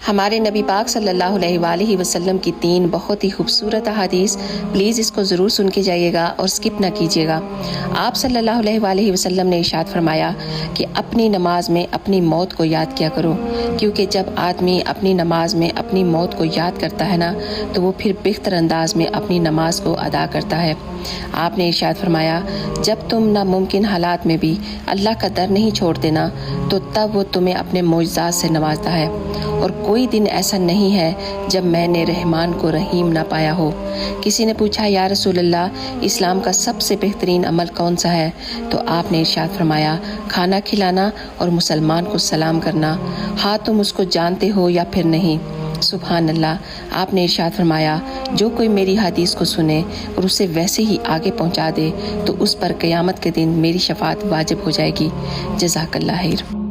ہمارے نبی پاک صلی اللہ علیہ وآلہ وسلم کی 3 بہت ہی خوبصورت احادیث، پلیز اس کو ضرور سن کے جائیے گا اور سکپ نہ کیجیے گا۔ آپ صلی اللہ علیہ وآلہ وسلم نے ارشاد فرمایا کہ اپنی نماز میں اپنی موت کو یاد کیا کرو، کیونکہ جب آدمی اپنی نماز میں اپنی موت کو یاد کرتا ہے نا تو وہ پھر بہتر انداز میں اپنی نماز کو ادا کرتا ہے۔ آپ نے ارشاد فرمایا جب تم ناممکن حالات میں بھی اللہ کا در نہیں چھوڑتے نا تو تب وہ تمہیں اپنے معجزات سے نوازتا ہے، اور کوئی دن ایسا نہیں ہے جب میں نے رحمان کو رحیم نہ پایا ہو۔ کسی نے پوچھا یا رسول اللہ اسلام کا سب سے بہترین عمل کون سا ہے؟ تو آپ نے ارشاد فرمایا کھانا کھلانا اور مسلمان کو سلام کرنا، ہاں تم اس کو جانتے ہو یا پھر نہیں۔ سبحان اللہ۔ آپ نے ارشاد فرمایا جو کوئی میری حدیث کو سنے اور اسے ویسے ہی آگے پہنچا دے تو اس پر قیامت کے دن میری شفاعت واجب ہو جائے گی۔ جزاک اللہ خیر۔